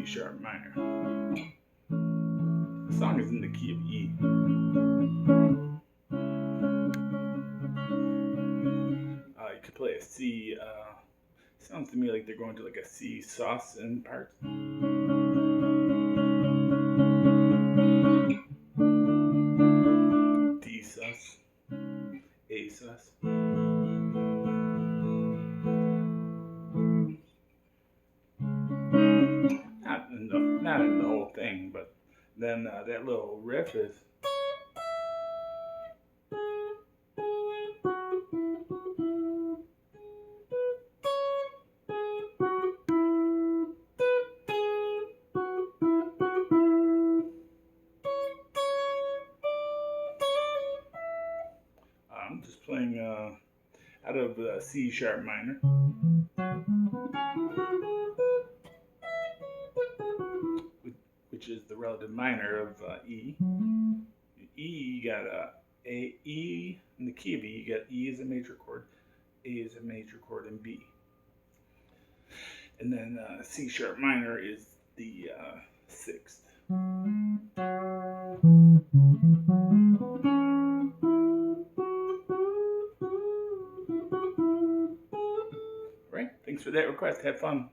sharp minor. The song is in the key of E. You could play a C. Sounds to me like they're going to like a C sus in parts. D sus, A sus. Not in the whole thing, but then that little riff is. I'm just playing out of C sharp minor. Which is the relative minor of E. E, you got E in the key of E, you got E as a major chord, A is a major chord, and B. And then C sharp minor is the sixth. Right? Thanks for that request. Have fun.